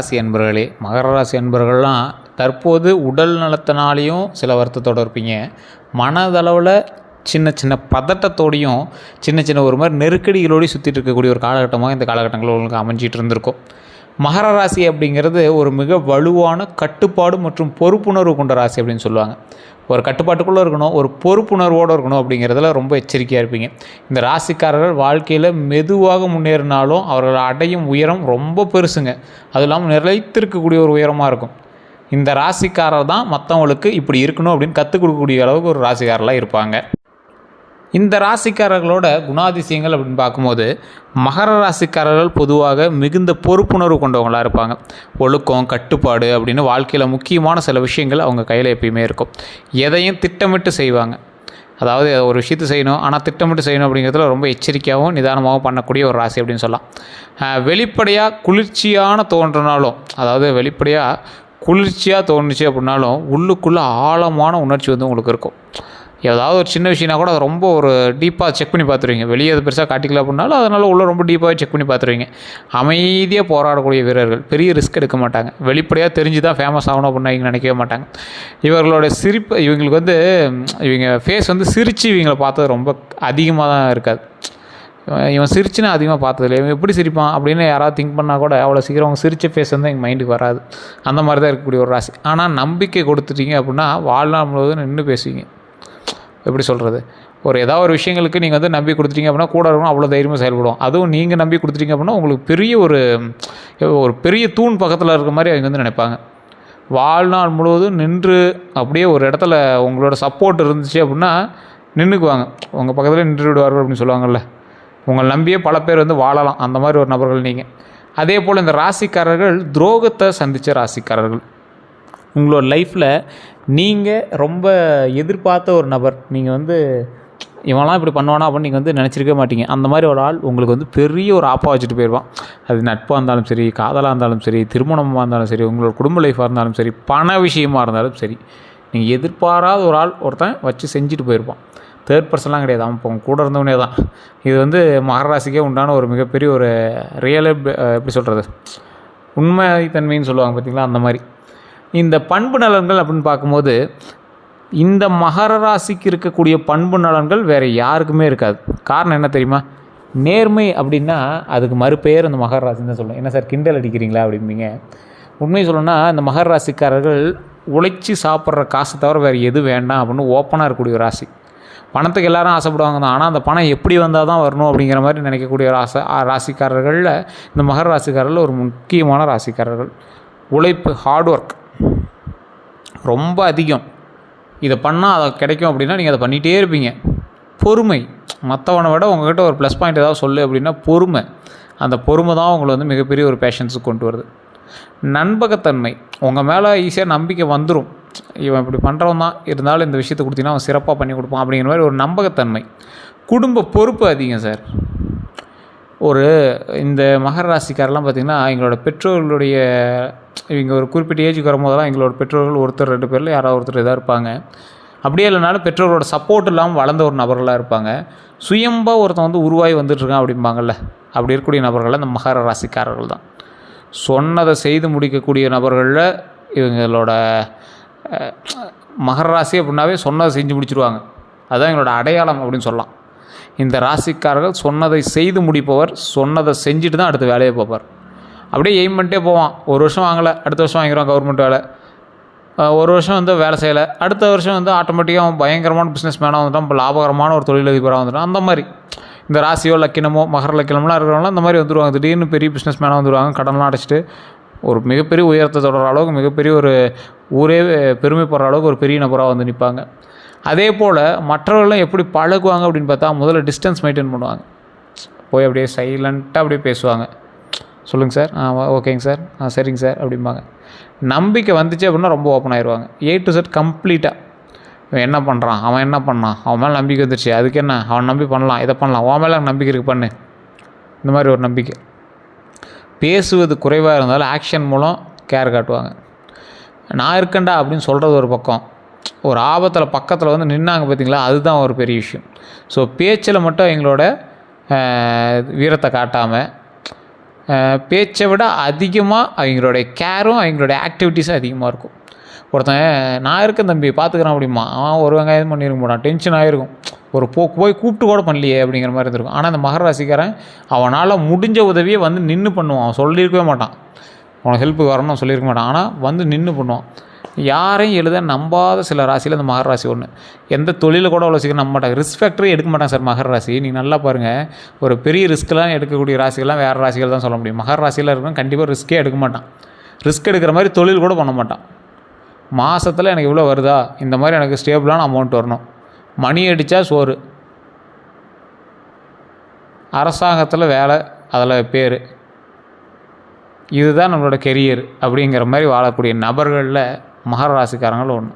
ராசி அன்பர்களே, மகர ராசி அன்பர்கள்லாம் தற்போது உடல் நலத்தினாலேயும் சில வருத்தத்தோடு இருப்பீங்க. மனதளவில் சின்ன சின்ன பதட்டத்தோடையும் சின்ன சின்ன ஒரு மாதிரி நெருக்கடிகளோடையும் சுற்றிட்டு இருக்கக்கூடிய ஒரு காலகட்டமாக இந்த காலகட்டங்கள் உங்களுக்கு அமைஞ்சிட்டு இருந்திருக்கும். மகர ராசி அப்படிங்கிறது ஒரு மிக வலுவான கட்டுப்பாடு மற்றும் பொறுப்புணர்வு கொண்ட ராசி அப்படின்னு சொல்லுவாங்க. ஒரு கட்டுப்பாட்டுக்குள்ளே இருக்கணும், ஒரு பொறுப்புணர்வோடு இருக்கணும் அப்படிங்கிறதுல ரொம்ப எச்சரிக்கையாக இருப்பீங்க. இந்த ராசிக்காரர்கள் வாழ்க்கையில் மெதுவாக முன்னேறினாலும் அவர்கள் அடையும் உயரம் ரொம்ப பெருசுங்க. அது இல்லாமல் நிலைத்திருக்கக்கூடிய ஒரு உயரமாக இருக்கும். இந்த ராசிக்காரர் தான் மற்றவங்களுக்கு இப்படி இருக்கணும் அப்படின்னு கற்றுக் கொடுக்கக்கூடிய அளவுக்கு ஒரு ராசிக்காரர்களாக இருப்பாங்க. இந்த ராசிக்காரர்களோட குணாதிசயங்கள் அப்படின்னு பார்க்கும்போது மகர ராசிக்காரர்கள் பொதுவாக மிகுந்த பொறுப்புணர்வு கொண்டவங்களாக இருப்பாங்க. ஒழுக்கம், கட்டுப்பாடு அப்படின்னு வாழ்க்கையில் முக்கியமான சில விஷயங்கள் அவங்க கையில் எப்பயுமே இருக்கும். எதையும் திட்டமிட்டு செய்வாங்க. அதாவது ஒரு விஷயத்தை செய்யணும், ஆனால் திட்டமிட்டு செய்யணும் அப்படிங்கிறதுல ரொம்ப எச்சரிக்கையாகவும் நிதானமாகவும் பண்ணக்கூடிய ஒரு ராசி அப்படின்னு சொல்லலாம். வெளிப்படையாக குளிர்ச்சியான தோன்றினாலும், அதாவது வெளிப்படையாக குளிர்ச்சியாக தோணுச்சு அப்படின்னாலும் உள்ளுக்குள்ளே ஆழமான உணர்ச்சி வந்து உங்களுக்கு இருக்கும். ஏதாவது ஒரு சின்ன விஷயம்னா கூட அதை ரொம்ப ஒரு டீப்பாக செக் பண்ணி பார்த்துருவீங்க. வெளியே அது பெருசாக காட்டிக்கல அப்படின்னாலும் அதனால் உள்ளே ரொம்ப டீப்பாகவே செக் பண்ணி பார்த்துருவீங்க. அமைதியாக போராடக்கூடிய வீரர்கள், பெரிய ரிஸ்க் எடுக்க மாட்டாங்க. வெளிப்படையாக தெரிஞ்சு தான் ஃபேமஸ் ஆகணும் அப்படின்னு இவங்க நினைக்கவே மாட்டாங்க. இவர்களோட சிரிப்பு, இவங்களுக்கு வந்து இவங்க ஃபேஸ் வந்து சிரித்து இவங்களை பார்த்தது ரொம்ப அதிகமாக தான் இருக்காது. இவன் சிரிச்சுன்னா அதிகமாக பார்த்ததில்லை. இவன் எப்படி சிரிப்பான் அப்படின்னு யாராவது திங்க் பண்ணால் கூட அவ்வளோ சீக்கிரம் அவங்க சிரித்த ஃபேஸ் வந்து எங்கள் மைண்டுக்கு வராது. அந்த மாதிரி தான் இருக்கக்கூடிய ஒரு ராசி. ஆனால் நம்பிக்கை கொடுத்துட்டீங்க அப்படின்னா வாழ்நாள் முழுவதும் நின்று பேசுவீங்க. எப்படி சொல்கிறது, ஏதாவது ஒரு விஷயங்களுக்கு நீங்கள் வந்து நம்பி கொடுத்துட்டீங்க அப்படின்னா கூட இருக்கணும், அவ்வளோ தைரியமாக செயல்படும். அதுவும் நீங்கள் நம்பி கொடுத்துட்டீங்க அப்படின்னா உங்களுக்கு பெரிய ஒரு பெரிய தூண் பக்கத்தில் இருக்க மாதிரி அவங்க வந்து நினைப்பாங்க. வாழ்நாள் முழுவதும் நின்று அப்படியே ஒரு இடத்துல உங்களோட சப்போர்ட் இருந்துச்சு அப்படின்னா நின்றுக்குவாங்க. உங்கள் பக்கத்தில் நின்று விடுவார்கள் அப்படின்னு சொல்லுவாங்கள்ல. உங்கள் நம்பியே பல பேர் வந்து வாழலாம். அந்த மாதிரி ஒரு நபர்கள் நீங்கள். அதே போல் இந்த ராசிக்காரர்கள் துரோகத்தை சந்தித்த ராசிக்காரர்கள். உங்களோட லைஃப்பில் நீங்கள் ரொம்ப எதிர்பார்த்த ஒரு நபர், நீங்கள் வந்து இவன்லாம் இப்படி பண்ணுவானா அப்படின்னு நீங்கள் வந்து நினச்சிருக்க மாட்டீங்க. அந்த மாதிரி ஒரு ஆள் உங்களுக்கு வந்து பெரிய ஒரு ஆப்பா வச்சுட்டு போயிடுவான். அது நட்பாக இருந்தாலும் சரி, காதலாக இருந்தாலும் சரி, திருமணமாக இருந்தாலும் சரி, உங்களோட குடும்ப லைஃபாக இருந்தாலும் சரி, பண விஷயமாக இருந்தாலும் சரி, நீங்கள் எதிர்பாராத ஒரு ஆள் ஒருத்தன் வச்சு செஞ்சுட்டு போயிருப்பான். தேர்ட் பர்சன்லாம் கிடையாது, அவன் இப்போ கூட இருந்தவனே தான். இது வந்து மகர ராசிக்கே உண்டான ஒரு மிகப்பெரிய ஒரு எப்படி சொல்கிறது, உண்மைத்தன்மைன்னு சொல்லுவாங்க பார்த்தீங்களா, அந்த மாதிரி. இந்த பண்பு நலன்கள் அப்படின்னு பார்க்கும்போது இந்த மகர ராசிக்கு இருக்கக்கூடிய பண்பு நலன்கள் வேறு யாருக்குமே இருக்காது. காரணம் என்ன தெரியுமா? நேர்மை அப்படின்னா அதுக்கு மறுபெயர் இந்த மகர ராசின்னு தான் சொல்லணும். என்ன சார் கிண்டல் அடிக்கிறீங்களா அப்படிம்பீங்க. உண்மையை சொல்லணும்னா இந்த மகர ராசிக்காரர்கள் உழைச்சி சாப்பிட்ற காசை தவிர வேறு எது வேண்டாம் அப்படின்னு ஓப்பனாக இருக்கக்கூடிய ராசி. பணத்துக்கு எல்லாரும் ஆசைப்படுவாங்க தான், ஆனால் அந்த பணம் எப்படி வந்தால் தான் வரணும் அப்படிங்கிற மாதிரி நினைக்கக்கூடிய ராசிக்காரர்களில் இந்த மகர ராசிக்காரர்கள் ஒரு முக்கியமான ராசிக்காரர்கள். உழைப்பு, ஹார்ட் ஒர்க் ரொம்ப அதிகம். இதை பண்ணால் அதை கிடைக்கும் அப்படின்னா நீங்கள் அதை பண்ணிகிட்டே இருப்பீங்க. பொறுமை, மற்றவனை விட உங்கள்கிட்ட ஒரு ப்ளஸ் பாயிண்ட் ஏதாவது சொல்லு அப்படின்னா பொறுமை. அந்த பொறுமை தான் உங்களை வந்து மிகப்பெரிய ஒரு பேஷன்ஸுக்கு கொண்டு வருது. நம்பகத்தன்மை, உங்கள் மேலே ஈஸியாக நம்பிக்கை வந்துடும். இவன் இப்படி பண்ணுறவன் தான், இருந்தாலும் இந்த விஷயத்தை கொடுத்தீங்கன்னா அவன் சிறப்பாக பண்ணி கொடுப்பான் அப்படிங்கிற மாதிரி ஒரு நம்பகத்தன்மை. குடும்ப பொறுப்பு அதிகம் சார். இந்த மகர ராசிக்காரெல்லாம் பார்த்திங்கன்னா எங்களோட பெற்றோர்களுடைய, இவங்க ஒரு குறிப்பிட்ட ஏஜுக்கு வரும்போதெல்லாம் எங்களோட பெற்றோர்கள் ஒருத்தர் 2 பேரில் யாராவது ஒருத்தர் இதாக இருப்பாங்க. அப்படியே இல்லைனாலும் பெற்றோர்களோட சப்போர்ட் இல்லாமல் வளர்ந்த ஒரு நபர்களாக இருப்பாங்க. சுயம்பாக ஒருத்தன் வந்து உருவாகி வந்துட்டுருக்கான் அப்படிம்பாங்கள்ல, அப்படி இருக்கக்கூடிய நபர்கள் இந்த மகர ராசிக்காரர்கள் தான். சொன்னதை செய்து முடிக்கக்கூடிய நபர்களில் இவங்களோட மகர ராசி அப்படின்னாவே சொன்னதை செஞ்சு முடிச்சிடுவாங்க. அதுதான் எங்களோட அடையாளம் அப்படின்னு சொல்லலாம். இந்த ராசிக்காரர்கள் சொன்னதை செய்து முடிப்பவர், சொன்னதை செஞ்சுட்டு தான் அடுத்த வேலையை பார்ப்பார். அப்படியே எய்ம் பண்ணிட்டே போவான். ஒரு வருஷம் வாங்கலை, அடுத்த வருஷம் வாங்கிடுவான் கவர்மெண்ட் வேலை. ஒரு வருஷம் வந்து வேலை செய்யலை, அடுத்த வருஷம் வந்து ஆட்டோமேட்டிக்காக அவன் பயங்கரமான பிஸ்னஸ் மேனாக வந்துட்டான், இப்போ லாபகரமான ஒரு தொழிலதிபராக வந்துட்டான். அந்த மாதிரி இந்த ராசியோ லக்கினமோ மகர லக்கினம்லாம் இருக்கிறவங்களாம் இந்த மாதிரி வந்துடுவாங்க. திடீர்னு பெரிய பிஸ்னஸ் மேனாக வந்துடுவாங்க. கடன்லாம் அடைச்சிட்டு ஒரு மிகப்பெரிய உயரத்தை தொடர அளவுக்கு, மிகப்பெரிய ஒரு ஊரே பெருமைப்படுற அளவுக்கு ஒரு பெரிய நபராக வந்து நிற்பாங்க. அதே போல் மற்றவர்கள்லாம் எப்படி பழகுவாங்க அப்படின்னு பார்த்தா முதல்ல டிஸ்டன்ஸ் மெயின்டைன் பண்ணுவாங்க. போய் அப்படியே சைலண்ட்டாக அப்படியே பேசுவாங்க. சொல்லுங்கள் சார், ஓகேங்க சார், சரிங்க சார் அப்படிம்பாங்க. நம்பிக்கை வந்துச்சு அப்படின்னா ரொம்ப ஓப்பன் ஆயிடுவாங்க. A to Z கம்ப்ளீட்டாக. இவன் என்ன பண்ணுறான், அவன் என்ன பண்ணான், அவன் மேலே நம்பிக்கை வந்துருச்சு, அதுக்கு என்ன, அவன் நம்பி பண்ணலாம், இதை பண்ணலாம், அவன் மேலே நம்பிக்கை இருக்குது பண்ணு, இந்த மாதிரி ஒரு நம்பிக்கை. பேசுவது குறைவாக இருந்தாலும் ஆக்ஷன் மூலம் கேர் காட்டுவாங்க. நான் இருக்கேன்டா அப்படின்னு சொல்கிறது ஒரு பக்கம், ஒரு ஆபத்தில் பக்கத்தில் வந்து நின்னாங்க பார்த்தீங்களா, அதுதான் ஒரு பெரிய விஷயம். ஸோ பேச்சில் மட்டும் எங்களோட வீரத்தை காட்டாமல் பேச்சை விட அதிகமாக அவங்களுடைய கேரும் அவங்களுடைய ஆக்டிவிட்டீஸும் அதிகமாக இருக்கும். ஒருத்தன் நான் இருக்கேன் தம்பி பார்த்துக்கிறான் அப்படிமா, அவன் ஒரு வெங்காயம் பண்ணியிருக்க மாட்டான், டென்ஷன் ஆகிருக்கும், ஒரு போய் கூப்பிட்டு கூட பண்ணலையே அப்படிங்கிற மாதிரி இருந்திருக்கும். ஆனால் அந்த மகர ராசிக்காரன் அவனால் முடிஞ்ச உதவியை வந்து நின்று பண்ணுவான். அவன் சொல்லியிருக்கவே மாட்டான், அவனை ஹெல்ப்புக்கு வரணும்னு சொல்லியிருக்க மாட்டான், ஆனால் வந்து நின்று பண்ணுவான். யாரையும் எழுத நம்பாத சில ராசியில் அந்த மகர ராசி ஒன்று. எந்த தொழிலை கூட அவ்வளோ சீக்கிரம் நம்ப மாட்டாங்க, ரிஸ்க் ஃபேக்டரி எடுக்க மாட்டாங்க சார் மகர ராசி. நீங்கள் நல்லா பாருங்கள், ஒரு பெரிய ரிஸ்க்கெலாம் எடுக்கக்கூடிய ராசிகள்லாம் வேறு ராசிகள் தான் சொல்ல முடியும். மகர ராசியில் இருக்கணும் கண்டிப்பாக ரிஸ்க்கே எடுக்க மாட்டான். ரிஸ்க் எடுக்கிற மாதிரி தொழில் கூட பண்ண மாட்டான். மாதத்தில் எனக்கு இவ்வளோ வருதா, இந்த மாதிரி எனக்கு ஸ்டேபிளான அமௌண்ட் வரணும், மணி அடித்தா சோறு, அரசாங்கத்தில் வேலை, அதில் பேர், இதுதான் நம்மளோட கெரியர் அப்படிங்கிற மாதிரி வாழக்கூடிய நபர்களில் மகர ராசிக்காரங்களும் ஒன்று.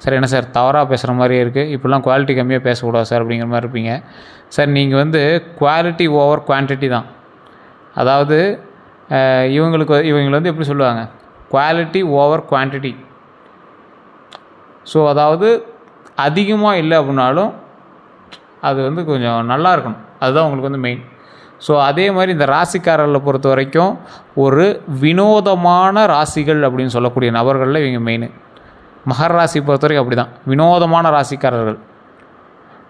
சார் என்ன சார் தவறாக பேசுகிற மாதிரியே இருக்குது, இப்படிலாம் குவாலிட்டி கம்மியாக பேசக்கூடாது சார் அப்படிங்கிற மாதிரி இருப்பீங்க. சார் நீங்கள் வந்து குவாலிட்டி ஓவர் குவான்டிட்டி தான். அதாவது இவங்களை வந்து எப்படி சொல்லுவாங்க, குவாலிட்டி ஓவர் குவான்டிட்டி. ஸோ அதாவது அதிகமாக இல்லை அப்படின்னாலும் அது வந்து கொஞ்சம் நல்லா இருக்கணும், அதுதான் உங்களுக்கு வந்து மெயின். ஸோ அதே மாதிரி இந்த ராசிக்காரர்களை பொறுத்த வரைக்கும் ஒரு வினோதமான ராசிகள் அப்படின்னு சொல்லக்கூடிய நபர்களில் இவங்க மெயின். மகர ராசி பொறுத்த வரைக்கும் அப்படி தான், வினோதமான ராசிக்காரர்கள்.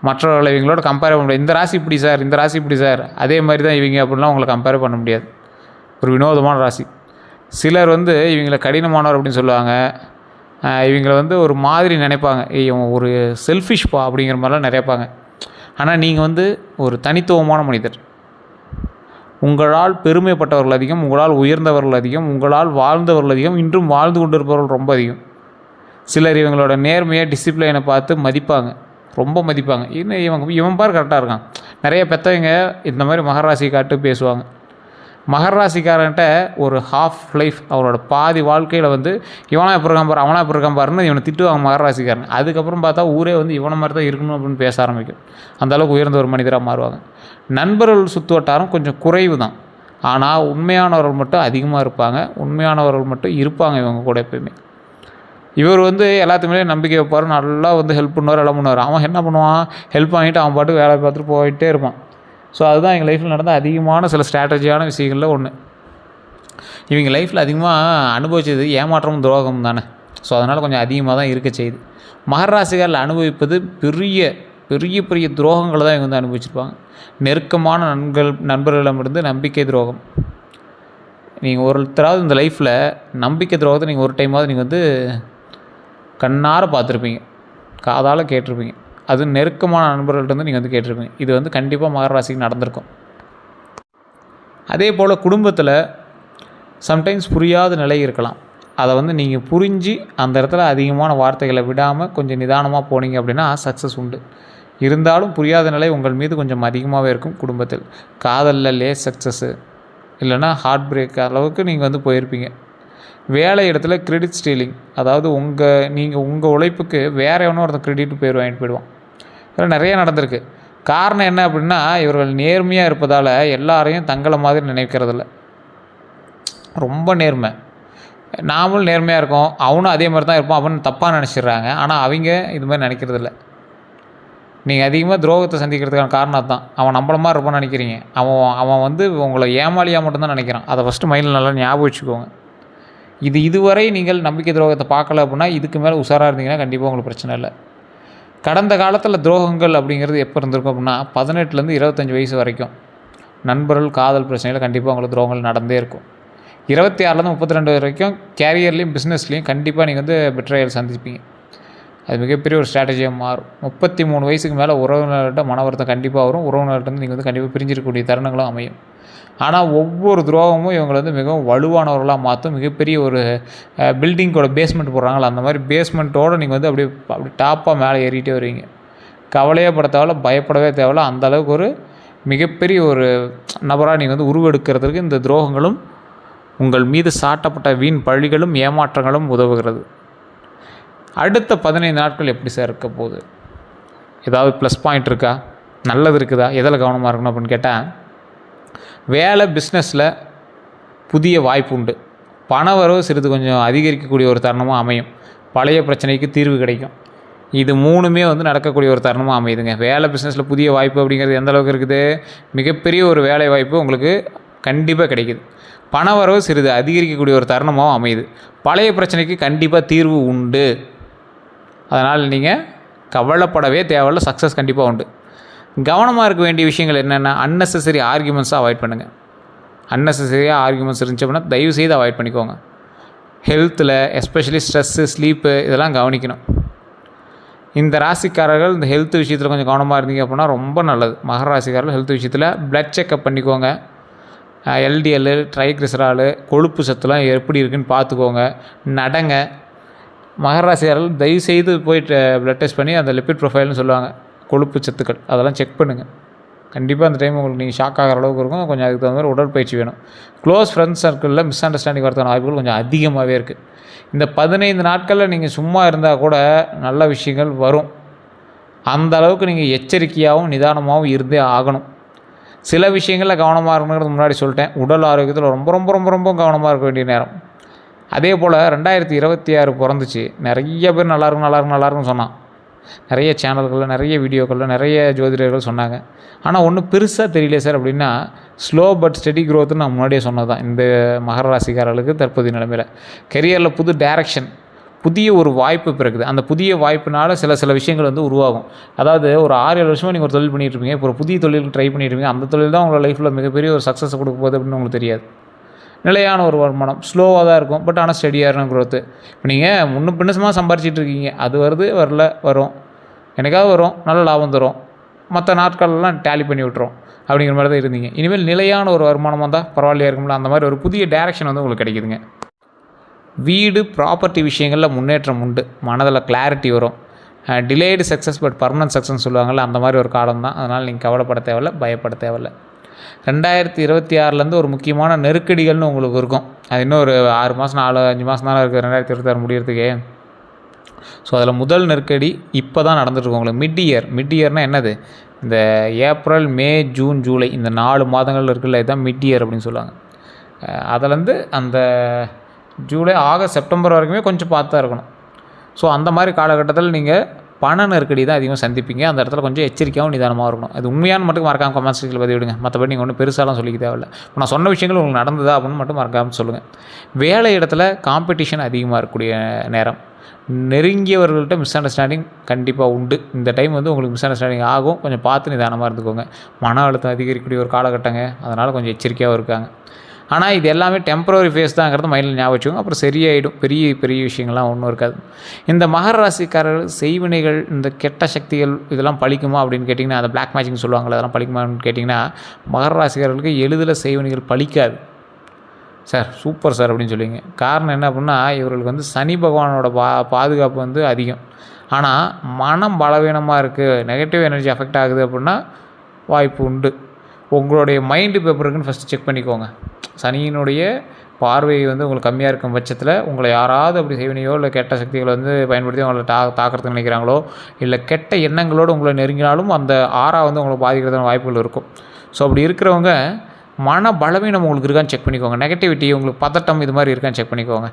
மற்றவர்களை இவங்களோட கம்பேர் பண்ண முடியாது. இந்த ராசி இப்படி சார், இந்த ராசி இப்படி சார், அதே மாதிரி தான் இவங்க அப்படின்லாம் உங்களை கம்பேர் பண்ண முடியாது. ஒரு வினோதமான ராசி. சிலர் வந்து இவங்களை கடினமானவர் அப்படின்னு சொல்லுவாங்க, இவங்களை வந்து ஒரு மாதிரி நினைப்பாங்க, இவங்க ஒரு செல்ஃபிஷ்பா அப்படிங்கிற மாதிரிலாம் நினைப்பாங்க. ஆனால் நீங்கள் வந்து ஒரு தனித்துவமான மனிதர். உங்களால் பெருமைப்பட்டவர்கள் அதிகம், உங்களால் உயர்ந்தவர்கள் அதிகம், உங்களால் வாழ்ந்தவர்கள் அதிகம், இன்றும் வாழ்ந்து கொண்டிருப்பவர்கள் ரொம்ப அதிகம். சிலர் இவங்களோட நேர்மையை டிசிப்ளினை பார்த்து மதிப்பாங்க, ரொம்ப மதிப்பாங்க. இன்னும் இவன் பார் கரெக்டாக இருக்கான். நிறைய பெற்றவங்க இந்த மாதிரி மகர ராசி காட்டு பேசுவாங்க. மகர ராசிக்காரன்ட்ட ஒரு ஹாஃப் லைஃப், அவரோட பாதி வாழ்க்கையில் வந்து இவனா எப்படி இருக்கான் பாரு, அவனா எப்படி இருக்கான் பாருன்னு இவனை திட்டுவாங்க மகர ராசிக்காரன். அதுக்கப்புறம் பார்த்தா ஊரே வந்து இவனை மாதிரி தான் இருக்கணும் அப்படின்னு பேச ஆரம்பிக்கும். அந்தளவுக்கு உயர்ந்த ஒரு மனிதராக மாறுவாங்க. நண்பர்கள் சுற்று வட்டாரம் கொஞ்சம் குறைவு தான், ஆனால் உண்மையானவர்கள் மட்டும் அதிகமாக இருப்பாங்க, உண்மையானவர்கள் மட்டும் இருப்பாங்க இவங்க கூட எப்பயுமே. இவர் வந்து எல்லாத்துக்குமே நம்பிக்கை வைப்பார், நல்லா வந்து ஹெல்ப் பண்ணுவார், எல்லாம் பண்ணுவார். அவன் என்ன பண்ணுவான், ஹெல்ப் வாங்கிட்டு அவன் பாட்டுக்கு வேலை பார்த்துட்டு போயிட்டே இருப்பான். ஸோ அதுதான் எங்கள் லைஃப்பில் நடந்த அதிகமான சில ஸ்ட்ராட்டஜியான விஷயங்களில் ஒன்று. இவங்க லைஃப்பில் அதிகமாக அனுபவித்தது ஏமாற்றமும் துரோகமும் தானே. ஸோ அதனால் கொஞ்சம் அதிகமாக தான் இருக்க செய்யுது. மகர ராசிக்காரில் அனுபவிப்பது பெரிய பெரிய பெரிய துரோகங்களை தான் இவங்க வந்து அனுபவிச்சிருப்பாங்க. நெருக்கமான நண்பர்களிடமிருந்து நம்பிக்கை துரோகம். நீங்கள் ஒருத்தராவது இந்த லைஃப்பில் நம்பிக்கை துரோகத்தை நீங்கள் ஒரு டைமாவது நீங்கள் வந்து கண்ணார பார்த்துருப்பீங்க, காதால் கேட்டிருப்பீங்க. அது நெருக்கமான நண்பர்கள்ட்ட வந்து நீங்கள் வந்து கேட்டிருப்பீங்க. இது வந்து கண்டிப்பாக மகர ராசிக்கு நடந்திருக்கும். அதே போல் குடும்பத்தில் சம்டைம்ஸ் புரியாத நிலை இருக்கலாம். அதை வந்து நீங்கள் புரிஞ்சு அந்த இடத்துல அதிகமான வார்த்தைகளை விடாமல் கொஞ்சம் நிதானமாக போனீங்க அப்படின்னா சக்ஸஸ் உண்டு. இருந்தாலும் புரியாத நிலை உங்கள் மீது கொஞ்சம் அதிகமாகவே இருக்கும். குடும்பத்தில் காதலில் லேஸ் சக்ஸஸ்ஸு இல்லைனா ஹார்ட் பிரேக் அளவுக்கு நீங்கள் வந்து போயிருப்பீங்க. வேலை இடத்துல கிரெடிட் ஸ்டீலிங், அதாவது நீங்கள் உங்கள் உழைப்புக்கு வேறு எவனோ ஒருத்தன் கிரெடிட் பேர் வாங்கிட்டு போயிடுவான். இதெல்லாம் நிறைய நடந்திருக்கு. காரணம் என்ன அப்படின்னா, இவர்கள் நேர்மையாக இருப்பதால் எல்லாரையும் தங்களை மாதிரி நினைக்கிறதில்ல. ரொம்ப நேர்மை, நாமளும் நேர்மையாக இருக்கோம், அவனும் அதே மாதிரி தான் இருப்பான் அப்படின்னு தப்பாக நினச்சிடுறாங்க. ஆனால் அவங்க இது மாதிரி நினைக்கிறதில்ல. நீங்கள் அதிகமாக துரோகத்தை சந்திக்கிறதுக்கான காரணம் தான். அவன் நம்மள மாதிரி இருப்பான்னு நினைக்கிறீங்க. அவன் வந்து உங்களை ஏமாளியாக மட்டும்தான் நினைக்கிறான். அதை ஃபஸ்ட்டு மைண்டில் நல்லா ஞாபகம் வச்சுக்கோங்க. இதுவரை நீங்கள் நம்பிக்கை துரோகத்தை பார்க்கல அப்படின்னா இதுக்கு மேலே உஷாராக இருந்தீங்கன்னா கண்டிப்பாக உங்களுக்கு பிரச்சனை இல்லை. கடந்த காலத்தில் துரோகங்கள் அப்படிங்கிறது எப்போ இருந்திருக்கும் அப்படின்னா 18லேருந்து 25 வயசு வரைக்கும் நண்பர்கள் காதல் பிரச்சனையில் கண்டிப்பாக உங்களுக்கு துரோகங்கள் நடந்தே இருக்கும். 26லேருந்து 32 வரைக்கும் கேரியர்லேயும் பிஸ்னஸ்லேயும் கண்டிப்பாக நீங்கள் வந்து பெட்ரையல் சந்திப்பீங்க. அது மிகப்பெரிய ஒரு ஸ்ட்ராட்டஜியாக மாறும். 33 வயசுக்கு மேலே உறவினர்கிட்ட மன வருத்தம் கண்டிப்பாக வரும். உறவினர்கிட்ட நீங்கள் வந்து கண்டிப்பாக பிரிஞ்சிருக்கக்கூடிய தருணங்களும் அமையும். ஆனால் ஒவ்வொரு துரோகமும் இவங்களை வந்து மிகவும் வலுவானவர்களாக மாற்றும். மிகப்பெரிய ஒரு பில்டிங்கோட பேஸ்மெண்ட் போடுறாங்களா, அந்த மாதிரி பேஸ்மெண்ட்டோடு நீங்கள் வந்து அப்படி டாப்பாக மேலே ஏறிட்டே வருவீங்க. கவலையே பட தேவையில்ல, பயப்படவே தேவையில்ல. அந்தளவுக்கு ஒரு மிகப்பெரிய ஒரு நபராக நீங்கள் வந்து உருவெடுக்கிறதுக்கு இந்த துரோகங்களும் உங்கள் மீது சாட்டப்பட்ட வீண் பழிகளும் ஏமாற்றங்களும் உதவுகிறது. அடுத்த 15 நாட்கள் எப்படி சார் இருக்க போகுது? ஏதாவது ப்ளஸ் பாயிண்ட் இருக்கா, நல்லது இருக்குதா, எதில் கவனமாக இருக்கணும் அப்படின்னு கேட்டால், வேலை பிஸ்னஸில் புதிய வாய்ப்பு உண்டு. பண வரவு சிறிது கொஞ்சம் அதிகரிக்கக்கூடிய ஒரு தருணமாக அமையும். பழைய பிரச்சனைக்கு தீர்வு கிடைக்கும். இது 3மே வந்து நடக்கக்கூடிய ஒரு தருணமாக அமையுதுங்க. வேலை பிஸ்னஸில் புதிய வாய்ப்பு அப்படிங்கிறது எந்த அளவுக்கு இருக்குது? மிகப்பெரிய ஒரு வேலை வாய்ப்பு உங்களுக்கு கண்டிப்பாக கிடைக்குது. பணவரவு சிறிது அதிகரிக்கக்கூடிய ஒரு தருணமாகவும் அமையுது. பழைய பிரச்சனைக்கு கண்டிப்பாக தீர்வு உண்டு. அதனால் நீங்கள் கவலைப்படவே தேவையில்ல, சக்ஸஸ் கண்டிப்பாக உண்டு. கவனமாக இருக்க வேண்டிய விஷயங்கள் என்னென்னா, அன்னெசரி ஆர்கியூமெண்ட்ஸை அவாய்ட் பண்ணுங்கள். அன்னெசரியாக ஆர்கியூமெண்ட்ஸ் இருந்துச்சு அப்படின்னா தயவுசெய்து அவாய்ட் பண்ணிக்கோங்க. ஹெல்த்தில் எஸ்பெஷலி ஸ்ட்ரெஸ்ஸு, ஸ்லீப்பு இதெல்லாம் கவனிக்கணும். இந்த ராசிக்காரர்கள் இந்த ஹெல்த் விஷயத்தில் கொஞ்சம் கவனமாக இருந்தீங்க அப்படின்னா ரொம்ப நல்லது. மகர ராசிக்காரர்கள் ஹெல்த் விஷயத்தில் ப்ளட் செக்கப் பண்ணிக்கோங்க. எல்டிஎல், ட்ரைக்ளிசரால், கொழுப்பு சத்துலாம் எப்படி இருக்குதுன்னு பார்த்துக்கோங்க. நடங்க. மகர ராசிக்காரர்கள் தயவுசெய்து போய்ட்டு ப்ளட் டெஸ்ட் பண்ணி அந்த லிப்பிட் ப்ரொஃபைல்னு சொல்லுவாங்க, கொழுப்பு சத்துக்கள், அதெல்லாம் செக் பண்ணுங்கள். கண்டிப்பாக அந்த டைம் உங்களுக்கு நீங்கள் ஷாக் ஆகிற அளவுக்கு இருக்கும். கொஞ்சம் அதுக்கு தகுந்த மாதிரி உடற்பயிற்சி வேணும். க்ளோஸ் ஃப்ரெண்ட்ஸ் சர்க்கிளில் மிஸ் அண்டர்ஸ்டாண்டிங் வரதுக்கான வாய்ப்புகள் கொஞ்சம் அதிகமாகவே இருக்குது. இந்த 15 நாட்களில் நீங்கள் சும்மா இருந்தால் கூட நல்ல விஷயங்கள் வரும். அந்த அளவுக்கு நீங்கள் எச்சரிக்கையாகவும் நிதானமாகவும் இருந்தே ஆகணும். சில விஷயங்களில் கவனமாக இருக்கணுங்கிறது முன்னாடி சொல்லிட்டேன். உடல் ஆரோக்கியத்தில் ரொம்ப ரொம்ப ரொம்ப ரொம்ப கவனமாக இருக்க வேண்டிய நேரம். அதே போல் 2026 பிறந்துச்சு. நிறைய பேர் நல்லாயிருக்குன்னு சொன்னான். நிறைய சேனல்களில், நிறைய வீடியோக்களில், நிறைய ஜோதிடர்கள் சொன்னாங்க. ஆனால் ஒன்றும் பெருசாக தெரியல சார் அப்படின்னா, ஸ்லோ பட் ஸ்டெடி க்ரோத்துன்னு நான் முன்னாடியே சொன்னது தான். இந்த மகர ராசிக்காரர்களுக்கு தற்போதைய நிலைமையில் கெரியரில் புது டைரக்ஷன், புதிய ஒரு வாய்ப்பு பிறகுது. அந்த புதிய வாய்ப்பினால் சில விஷயங்கள் வந்து உருவாகும். அதாவது ஒரு 6-7 வருஷமாக நீங்கள் ஒரு தொழில் பண்ணிகிட்ருப்பீங்க. இப்போ ஒரு புதிய தொழிலுக்கு ட்ரை பண்ணிட்டுருப்பீங்க. அந்த தொழில் தான் உங்களோட லைஃப்பில் மிகப்பெரிய ஒரு சக்ஸஸ் கொடுக்க போகுது அப்படின்னு உங்களுக்கு தெரியாது. நிலையான ஒரு வருமானம், ஸ்லோவாக தான் இருக்கும், பட் ஆனால் ஸ்டெடியான க்ரோத்து. இப்போ நீங்கள் முன்னும் பின்னசமாக சம்பாரிச்சிட்டு இருக்கீங்க. அது வருது, வரல, வரும், எனக்காவது வரும், நல்ல லாபம் தரும், மற்ற நாட்களெல்லாம் டேலி பண்ணி விட்டுரும் அப்படிங்கிற மாதிரி தான் இருந்தீங்க. இனிமேல் நிலையான ஒரு வருமானமாக தான் பரவாயில்லையா இருக்கும்ல, அந்த மாதிரி ஒரு புதிய டைரக்ஷன் வந்து உங்களுக்கு கிடைக்குதுங்க. வீடு, ப்ராப்பர்ட்டி விஷயங்களில் முன்னேற்றம் உண்டு. மனதில் கிளாரிட்டி வரும். Delayed success but permanent success சொல்லுவாங்கள்ல, அந்த மாதிரி ஒரு காலம் தான். அதனால் நீங்கள் கவலைப்பட தேவையில்லை, பயப்பட தேவையில்லை. 2026 ஒரு முக்கியமான நெருக்கடிகள்னு உங்களுக்கு இருக்கும். அது இன்னும் ஒரு 6 மாதம் 4-5 மாதம் தானே இருக்குது 2026 முடியறதுக்கே. ஸோ அதில் முதல் நெருக்கடி இப்போ தான் நடந்துகிட்ருக்கு உங்களுக்கு. மிட் இயர்னால் என்னது? இந்த ஏப்ரல், மே, ஜூன், ஜூலை இந்த 4 மாதங்கள் இருக்குல்ல, இதுதான் மிட் இயர் அப்படின்னு சொல்லுவாங்க. அதிலேருந்து அந்த ஜூலை, ஆகஸ்ட், செப்டம்பர் வரைக்குமே கொஞ்சம் பார்த்து தான் இருக்கணும். ஸோ அந்த மாதிரி காலகட்டத்தில் நீங்கள் பண நெருக்கடி தான் அதிகமாக சந்திப்பீங்க. அந்த இடத்துல கொஞ்சம் எச்சரிக்கையாகவும் நிதானமாக இருக்கணும். அது உண்மையான மட்டும் மறக்காமல் கமெண்ட் செக்ஷனில் பதிவிடுங்க. மற்றபடி நீங்கள் ஒன்றும் பெருசாலாம் சொல்லிக்க தேவையில்லை. இப்போ நான் சொன்ன விஷயங்கள் உங்களுக்கு நடந்ததா அப்படின்னு மட்டும் மறக்காமல் சொல்லுங்கள். வேலை இடத்துல காம்படிஷன் அதிகமாக இருக்கக்கூடிய நேரம். நெருங்கியவர்கள்ட்ட மிஸ் அண்டர்ஸ்டாண்டிங் கண்டிப்பாக உண்டு. இந்த டைம் வந்து உங்களுக்கு மிஸ் அண்டர்ஸ்டாண்டிங் ஆகும். கொஞ்சம் பார்த்து நிதானமாக இருந்துக்கோங்க. மன அழுத்தம் அதிகரிக்கக்கூடிய ஒரு காலகட்டங்க. அதனால் கொஞ்சம் எச்சரிக்கையாக இருக்காங்க. ஆனால் இது எல்லாமே டெம்பரரி ஃபேஸ் தாங்கிறது மைண்டில் ஞாபகம் வச்சுக்கோங்க. அப்புறம் சரியாயிடும். பெரிய பெரிய விஷயங்கள்லாம் ஒன்றும் இருக்காது. இந்த மகர ராசிக்காரர்கள் செய்வினைகள், இந்த கெட்ட சக்திகள் இதெல்லாம் பழிக்குமா அப்படின்னு கேட்டிங்கன்னா, அந்த பிளாக் மேஜிக்னு சொல்லுவாங்களே, அதெல்லாம் பழிக்குமான்னு கேட்டிங்கன்னா, மகர ராசிக்காரர்களுக்கு எளிதில் செய்வினைகள் பழிக்காது சார். சூப்பர் சார் அப்படின்னு சொல்லுவீங்க. காரணம் என்ன அப்படின்னா, இவர்களுக்கு வந்து சனி பகவானோட பாதுகாப்பு வந்து அதிகம். ஆனால் மனம் பலவீனமாக இருக்குது, நெகட்டிவ் எனர்ஜி அஃபெக்ட் ஆகுது அப்படின்னா வாய்ப்பு உண்டு. உங்களுடைய மைண்டு பேப்பருக்குன்னு ஃபஸ்ட்டு செக் பண்ணிக்கோங்க. சனியினுடைய பார்வை வந்து உங்களுக்கு கம்மியாக இருக்கும் பட்சத்தில் உங்களை யாராவது அப்படி செய்வினையோ இல்லை கெட்ட சக்திகளை வந்து பயன்படுத்தி உங்களை தாக்கிறதுக்கு நினைக்கிறாங்களோ, இல்லை கெட்ட எண்ணங்களோடு உங்களை நெருங்கினாலும் அந்த ஆறா வந்து உங்களை பாதிக்கிறதுக்கான வாய்ப்புகள் இருக்கும். ஸோ அப்படி இருக்கிறவங்க மன பலவீனம் உங்களுக்கு இருக்கான்னு செக் பண்ணிக்கோங்க. நெகட்டிவிட்டி, உங்களுக்கு பதட்டம் இது மாதிரி இருக்கான்னு செக் பண்ணிக்கோங்க.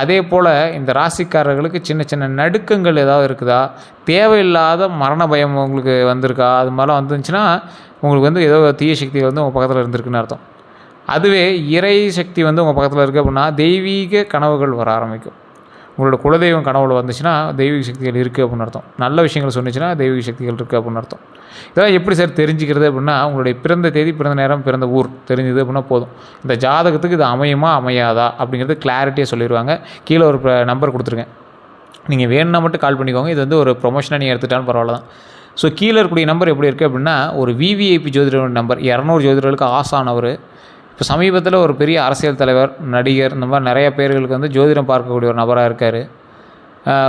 அதே போல் இந்த ராசிக்காரர்களுக்கு சின்ன சின்ன நடுக்கங்கள் ஏதாவது இருக்குதா, தேவையில்லாத மரண பயம் உங்களுக்கு வந்திருக்கா, அது மாதிரிலாம் வந்துருந்துச்சுன்னா உங்களுக்கு வந்து ஏதோ தீய சக்தி வந்து உங்கள் பக்கத்தில் இருந்திருக்குன்னு அர்த்தம். அதுவே இறை சக்தி வந்து உங்கள் பக்கத்தில் இருக்குது அப்படின்னா தெய்வீக கனவுகள் வர ஆரம்பிக்கும். உங்களோட குலதெய்வம் கனவுல வந்துச்சுன்னா தெய்வீக சக்திகள் இருக்குது அப்படின்னு அர்த்தம். நல்ல விஷயங்கள் சொன்னிச்சுன்னா தெய்வீக சக்திகள் இருக்குது அப்படின்னு அர்த்தம். இதெல்லாம் எப்படி சார் தெரிஞ்சுக்கிறது அப்படின்னா, உங்களுடைய பிறந்த தேதி, பிறந்த நேரம், பிறந்த ஊர் தெரிஞ்சுது அப்படின்னா போதும். இந்த ஜாதகத்துக்கு இது அமையுமா அமையாதா அப்படிங்கிறது கிளாரிட்டியாக சொல்லிடுவாங்க. கீழே ஒரு நம்பர் கொடுத்துருங்க. நீங்கள் வேணும்னா மட்டும் கால் பண்ணிக்கோங்க. இது வந்து ஒரு ப்ரொமோஷனாக நீங்கள் எடுத்துட்டாலும் பரவாயில்ல தான். ஸோ கீழே இருக்கக்கூடிய நம்பர் எப்படி இருக்குது அப்படின்னா, ஒரு விவிஐபி ஜோதிடர் நம்பர், 200 ஜோதிடர்களுக்கு ஆசானவர். இப்போ சமீபத்தில் ஒரு பெரிய அரசியல் தலைவர், நடிகர், இந்த மாதிரி நிறைய பேர்களுக்கு வந்து ஜோதிடம் பார்க்கக்கூடிய ஒரு நபராக இருக்கார்.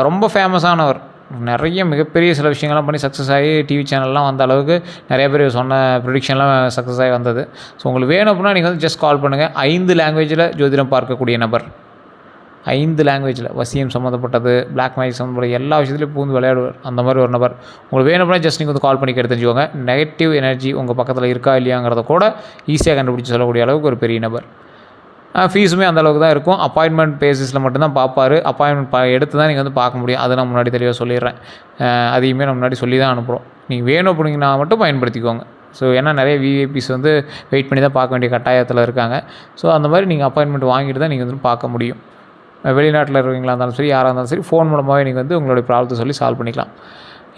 ரொம்ப ஃபேமஸானவர். நிறைய மிகப்பெரிய சில விஷயங்கள்லாம் பண்ணி சக்ஸஸ் ஆகி டிவி சேனல்லாம் வந்த அளவுக்கு நிறைய பேர் சொன்ன ப்ரிடிக்ஷன்லாம் சக்ஸஸ் ஆகி வந்தது. ஸோ உங்களுக்கு வேணும் அப்படின்னா நீங்கள் வந்து ஜஸ்ட் கால் பண்ணுங்கள். 5 லாங்குவேஜில் ஜோதிடம் பார்க்கக்கூடிய நபர். 5 லாங்குவேஜில் வசியம் சம்மந்தப்பட்டது, பிளாக் மேஜிக் சம்மந்தப்பட்ட எல்லா விஷயத்துலையும் பூந்து விளையாடுவார். அந்த மாதிரி ஒரு நபர். உங்களுக்கு வேணும் அப்படின்னா ஜஸ்ட் நீங்கள் வந்து கால் பண்ணி கேட்டு தெரிஞ்சுக்கோங்க. நெகட்டிவ் எனர்ஜி உங்கள் பக்கத்தில் இருக்கா இல்லையாங்கிறத கூட ஈஸியாக கண்டுபிடிச்சி சொல்லக்கூடிய அளவுக்கு ஒரு பெரிய நபர். ஃபீஸுமே அந்த அளவுக்கு தான் இருக்கும். அப்பாயின்மெண்ட் பேசிஸில் மட்டும்தான் பார்ப்பார். அப்பாயின்மெண்ட் எடுத்து தான் நீங்கள் வந்து பார்க்க முடியும். அதை நான் முன்னாடி தெளிவாக சொல்லிடுறேன். அதையுமே நான் முன்னாடி சொல்லி தான் அனுப்புகிறோம். நீங்கள் வேணும் அப்படிங்கன்னா மட்டும் பயன்படுத்திக்கோங்க. ஸோ ஏன்னா நிறைய விஐபிஸ் வந்து வெயிட் பண்ணி தான் பார்க்க வேண்டிய கட்டாயத்தில் இருக்காங்க. ஸோ அந்த மாதிரி நீங்கள் அப்பாயின்மெண்ட் வாங்கிட்டு தான் நீங்கள் வந்து பார்க்க முடியும். வெளிநாட்டில் இருக்கீங்களா இருந்தாலும் சரி, யாராக இருந்தாலும் சரி, ஃபோன் மூலமாகவே நீங்கள் வந்து உங்களுடைய ப்ராப்ளத்தை சொல்லி சால்வ் பண்ணிக்கலாம்.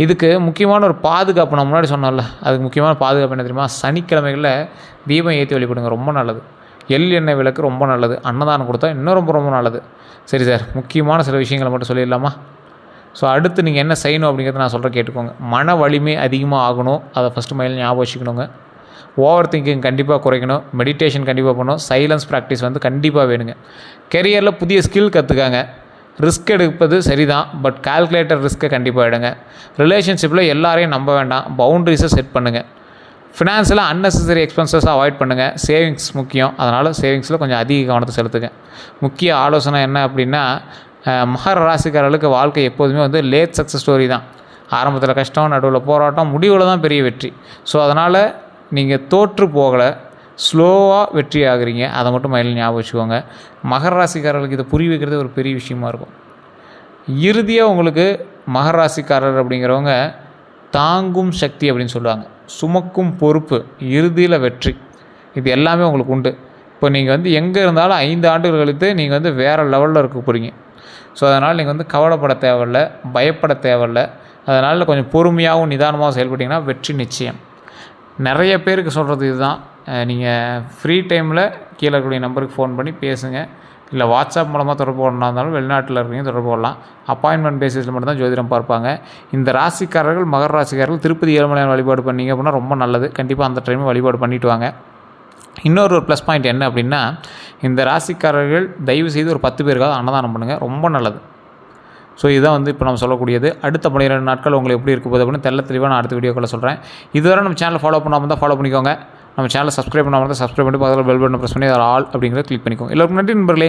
இதுக்கு முக்கியமான ஒரு பாதுகாப்பு நான் முன்னாடி சொன்னோம்ல, அதுக்கு முக்கியமான பாதுகாப்பு என்ன தெரியுமா? சனிக்கிழமைகளில் தீபம் ஏற்றி வழிபடுங்க, ரொம்ப நல்லது. எண்ணெய் விளக்கு ரொம்ப நல்லது. அன்னதானம் கொடுத்தா இன்னும் ரொம்ப ரொம்ப நல்லது. சரி சார், முக்கியமான சில விஷயங்களை மட்டும் சொல்லிடலாமா? ஸோ அடுத்து நீங்கள் என்ன செய்யணும் அப்படிங்கிறத நான் சொல்கிறேன், கேட்டுக்கோங்க. மன வலிமை அதிகமாக ஆகணும், அதை ஃபஸ்ட்டு மைண்டில் ஞாபகம் வச்சுக்கணுங்க. ஓவர் திங்கிங் கண்டிப்பாக குறைக்கணும். மெடிடேஷன் கண்டிப்பாக பண்ணணும். சைலன்ஸ் ப்ராக்டிஸ் வந்து கண்டிப்பாக வேணுங்க. கெரியரில் புதிய ஸ்கில் கற்றுக்காங்க. ரிஸ்க் எடுப்பது சரிதான், பட் கால்குலேட்டர் ரிஸ்க்கை கண்டிப்பாக எடுங்க. ரிலேஷன்ஷிப்பில் எல்லாரையும் நம்ப வேண்டாம், பவுண்ட்ரிஸை செட் பண்ணுங்கள். ஃபினான்ஸில் அன்னெசரி எக்ஸ்பென்சஸை அவாய்ட் பண்ணுங்கள். சேவிங்ஸ் முக்கியம், அதனால் சேவிங்ஸில் கொஞ்சம் அதிக கவனத்தை செலுத்துங்க. முக்கிய ஆலோசனை என்ன அப்படின்னா, மகர ராசிக்காரர்களுக்கு வாழ்க்கை எப்போதுமே வந்து லேட் சக்ஸஸ் ஸ்டோரி தான். ஆரம்பத்தில் கஷ்டம், நடுவில் போராட்டம், முடிவில் தான் பெரிய வெற்றி. ஸோ அதனால் நீங்கள் தோற்று போகலை, ஸ்லோவாக வெற்றி ஆகுறீங்க. அதை மட்டும் மைண்டில் ஞாபகம் வச்சுக்கோங்க. மகர ராசிக்காரர்களுக்கு இதை புரிய வைக்கிறது ஒரு பெரிய விஷயமா இருக்கும். இறுதியாக உங்களுக்கு மகர ராசிக்காரர் அப்படிங்கிறவங்க தாங்கும் சக்தி அப்படின்னு சொல்லுவாங்க. சுமக்கும் பொறுப்பு, இறுதியில் வெற்றி, இது எல்லாமே உங்களுக்கு உண்டு. இப்போ நீங்கள் வந்து எங்கே இருந்தாலும் 5 ஆண்டுகள் கழித்து நீங்கள் வந்து வேறு லெவலில் இருக்க போகிறீங்க. ஸோ அதனால் நீங்கள் வந்து கவலைப்பட தேவையில்லை, பயப்பட தேவையில்லை. அதனால் கொஞ்சம் பொறுமையாகவும் நிதானமாகவும் செயல்பட்டிங்கன்னா வெற்றி நிச்சயம். நிறைய பேருக்கு சொல்கிறது இதுதான். நீங்கள் ஃப்ரீ டைமில் கீழே இருக்கக்கூடிய நம்பருக்கு ஃபோன் பண்ணி பேசுங்க. இல்லை வாட்ஸ்அப் மூலமாக தொடர்பு கொண்டா இருந்தாலும் வெளிநாட்டில் இருக்கீங்க தொடர்பு கொள்ளலாம். அப்பாயின்மெண்ட் பேசிஸில் மட்டும்தான் ஜோதிடம் பார்ப்பாங்க. இந்த ராசிக்காரர்கள், மகர ராசிக்காரர்கள் திருப்பதி ஏழுமலையான் வழிபாடு பண்ணிங்க அப்படின்னா ரொம்ப நல்லது. கண்டிப்பாக அந்த டைமில் வழிபாடு பண்ணிவிட்டு வாங்க. இன்னொரு ப்ளஸ் பாயிண்ட் என்ன அப்படின்னா, இந்த ராசிக்காரர்கள் தயவு செய்து ஒரு 10 பேருக்காவது அன்னதானம் பண்ணுங்கள், ரொம்ப நல்லது. ஸோ இதுதான் வந்து இப்போ நம்ம சொல்லக்கூடியது. அடுத்த 12 நாட்கள் உங்களுக்கு எப்படி இருக்க போகுது அப்படின்னு தெளிவாக நான் அடுத்த வீடியோக்களை சொல்கிறேன். இதுவரை நம்ம சேனல் ஃபாலோ பண்ணாமல் தான் ஃபாலோ பண்ணிக்கோங்க. நம்ம சேனலை சப்ஸ்கிரைப் பண்ணாமல் தான் சப்ஸ்கிரைப் பண்ணி பக்கத்தில் பெல் பட்டனை ப்ரெஸ் பண்ணி அதில் ஆல் அப்படிங்கிறத கிளிக் பண்ணிக்கோங்க. எல்லோருக்கும் நன்றி நண்பர்களே.